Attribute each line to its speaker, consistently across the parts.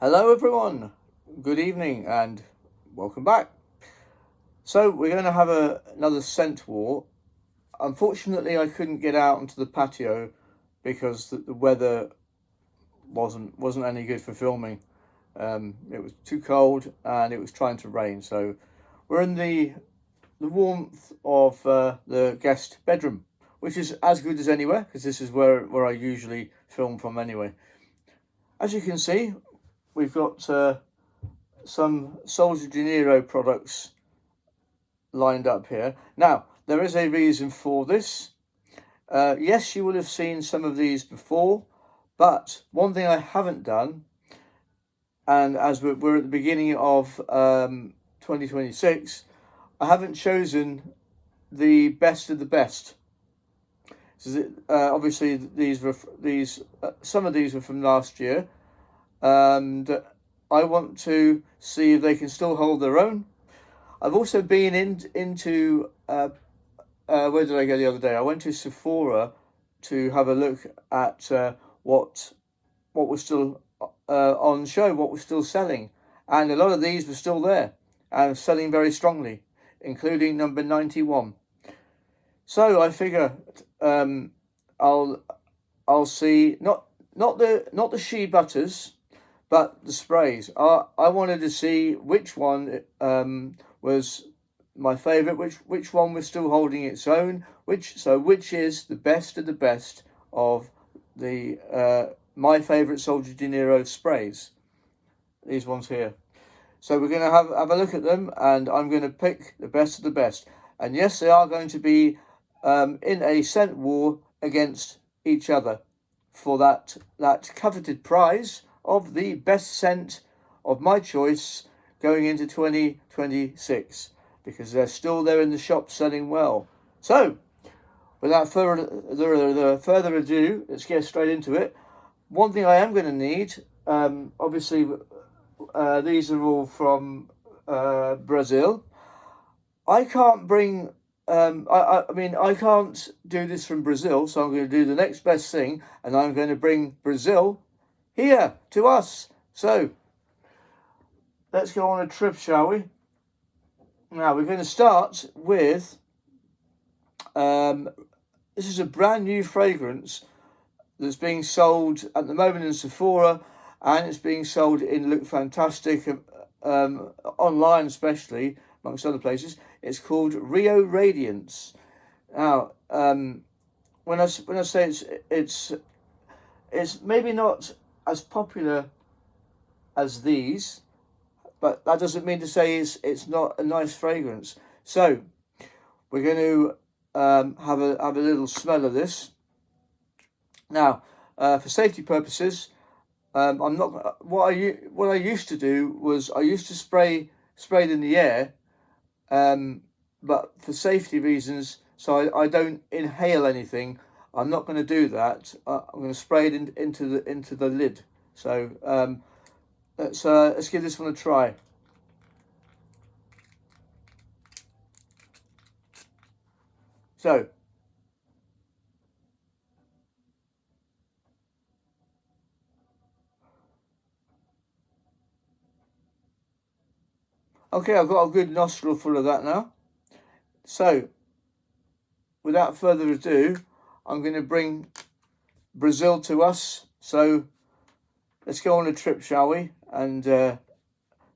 Speaker 1: Hello everyone, good evening and welcome back. So we're going to have another scent war. Unfortunately I couldn't get out onto the patio because the weather wasn't any good for filming. It was too cold and it was trying to rain, so we're in the warmth of the guest bedroom, which is as good as anywhere because this is where I usually film from anyway. As you can see, we've got some Sol de Janeiro products lined up here. Now, there is a reason for this. Yes, you would have seen some of these before, but one thing I haven't done, and as we're at the beginning of 2026, I haven't chosen the best of the best. So, obviously, some of these were from last year, and I want to see if they can still hold their own. I've also been into where did I go the other day? I went to Sephora to have a look at what was still on show, what was still selling, and a lot of these were still there and selling very strongly, including number 91. So I figure I'll see not the shea butters, but the sprays. I wanted to see which one was my favourite, which one was still holding its own, which is the best of the best of the my favourite Sol de Janeiro sprays. These ones here. So we're going to have a look at them, and I'm going to pick the best of the best. And yes, they are going to be in a scent war against each other for that coveted prize of the best scent of my choice going into 2026, because they're still there in the shop selling well. So, without further ado, let's get straight into it. One thing I am going to need, obviously, these are all from Brazil. I can't bring. I mean, I can't do this from Brazil, so I'm going to do the next best thing, and I'm going to bring Brazil here to us. So, let's go on a trip, shall we? Now, we're going to start with, this is a brand new fragrance that's being sold at the moment in Sephora, and it's being sold in Look Fantastic, online especially, amongst other places. It's called Rio Radiance. Now, when I say it's maybe not as popular as these, but that doesn't mean to say it's not a nice fragrance. So we're going to have a little smell of this. Now, for safety purposes, I'm not. What I used to do was I used to spray it in the air, but for safety reasons, so I don't inhale anything. I'm not going to do that. I'm going to spray it into the lid. So let's give this one a try. So, okay, I've got a good nostril full of that now. So, without further ado, I'm going to bring Brazil to us. So, let's go on a trip, shall we? And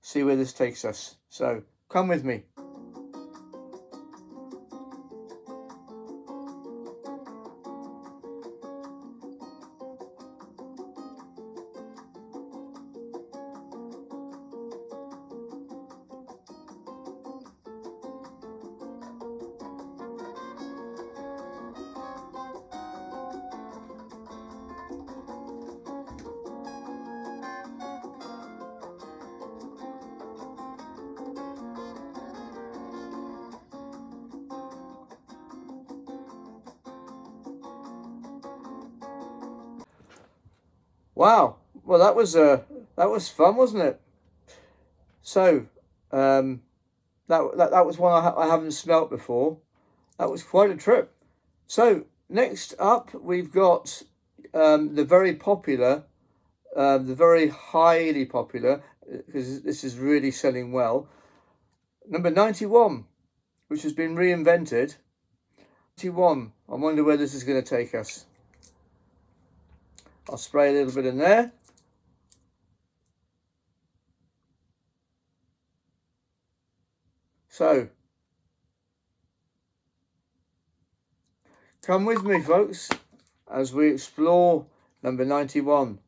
Speaker 1: see where this takes us. So, come with me. Wow. Well, that was fun, wasn't it? So, that was one I haven't smelt before. That was quite a trip. So next up, we've got the very popular the very highly popular, because this is really selling well. Number 91, which has been reinvented. 91. I wonder where this is going to take us. I'll spray a little bit in there. So, come with me, folks, as we explore number 91.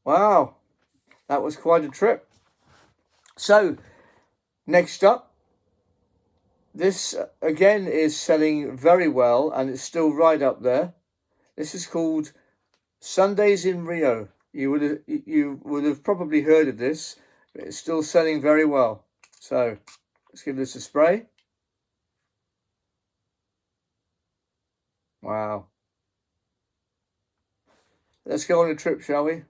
Speaker 1: Wow, that was quite a trip. So, next up, this again is selling very well, and it's still right up there. This is called Sundays in Rio. You would have probably heard of this, but it's still selling very well. So, let's give this a spray. Wow. Let's go on a trip, shall we?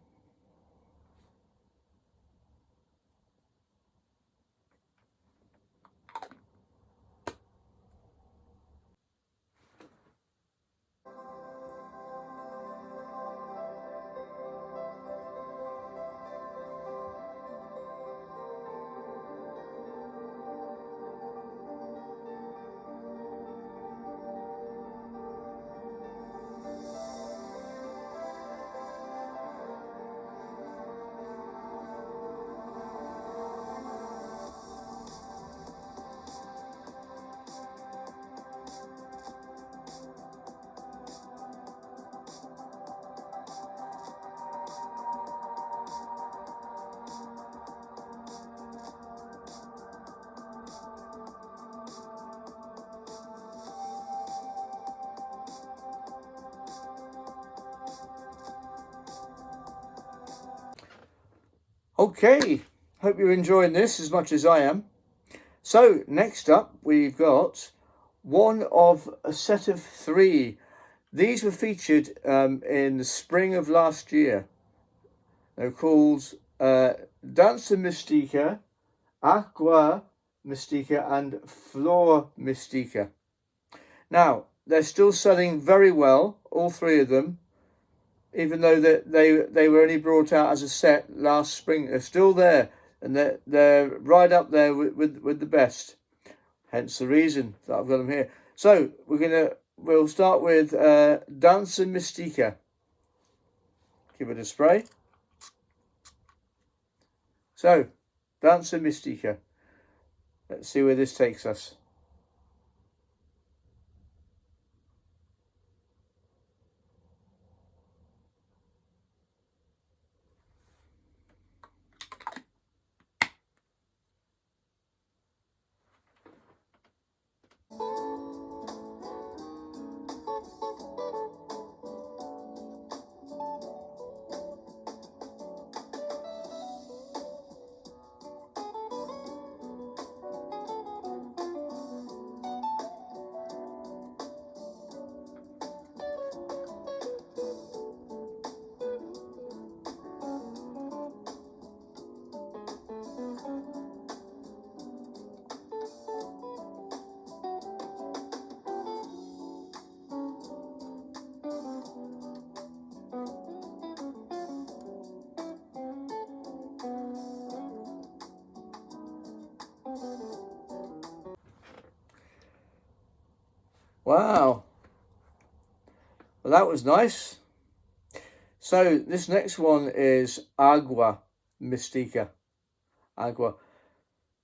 Speaker 1: Okay, hope you're enjoying this as much as I am. So, next up, we've got one of a set of 3. These were featured in the spring of last year. They're called Danza Mystica, Aqua Mystica, and Flora Mystica. Now, they're still selling very well, all 3 of them. Even though they were only brought out as a set last spring, they're still there, and they're right up there with the best. Hence the reason that I've got them here. So we'll start with Danza Mystica. Give it a spray. So, Danza Mystica. Let's see where this takes us. Wow. Well, that was nice. So this next one is Agua Mystica. Agua.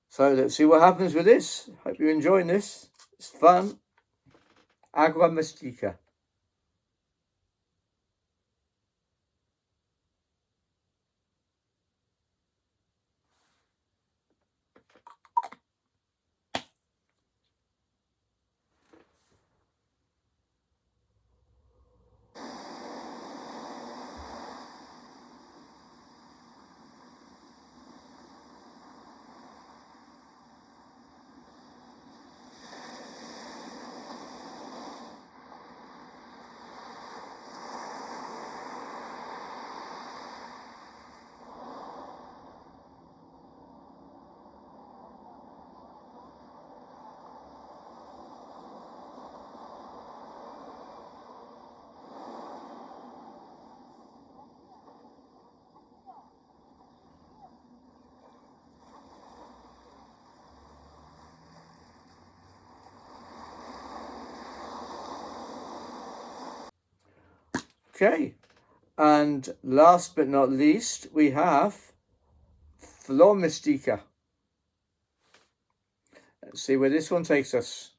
Speaker 1: So let's see what happens with this. Hope you're enjoying this. It's fun. Agua Mystica. Okay, and last but not least, we have Flor Mystica. Let's see where this one takes us.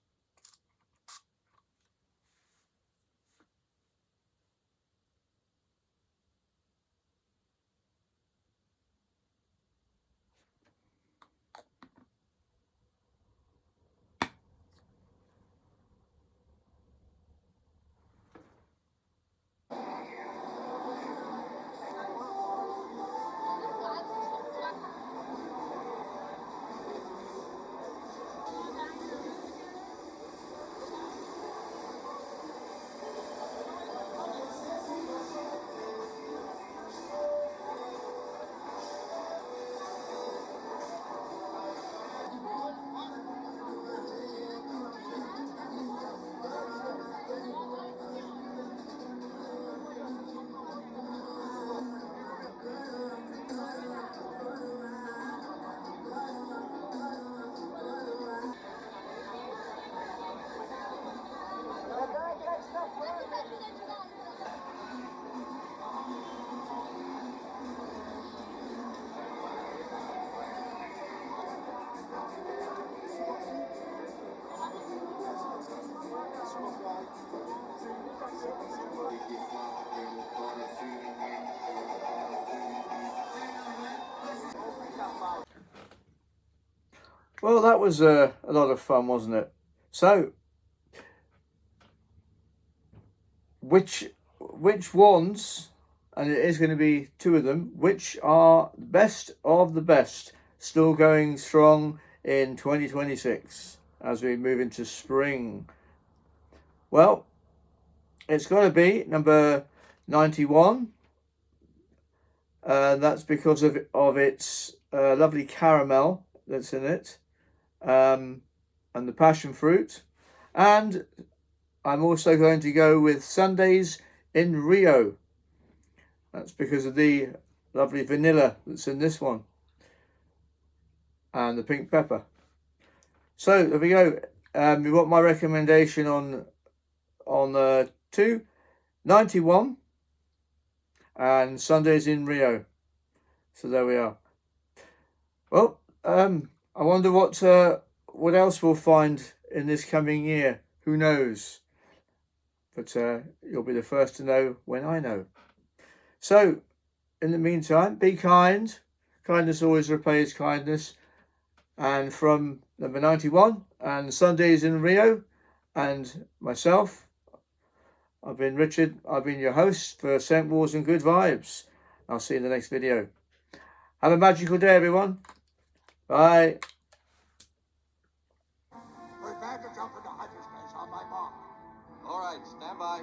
Speaker 1: Well, that was a lot of fun, wasn't it? So, which ones, and it is going to be two of them, which are best of the best, still going strong in 2026 as we move into spring? Well, it's got to be number 91. That's because of its lovely caramel that's in it, and the passion fruit. And I'm also going to go with Sundays in Rio. That's because of the lovely vanilla that's in this one, and the pink pepper. So there we go. You've got my recommendation on 91 and Sundays in Rio. So there we are. Well, I wonder what else we'll find in this coming year. Who knows? But you'll be the first to know when I know. So, in the meantime, be kind. Kindness always repays kindness. And from number 91 and Sundays in Rio, and myself, I've been Richard. I've been your host for Scent Wars and Good Vibes. I'll see you in the next video. Have a magical day, everyone. Bye.
Speaker 2: Prepare to jump into hyperspace on my mark. All right, stand by.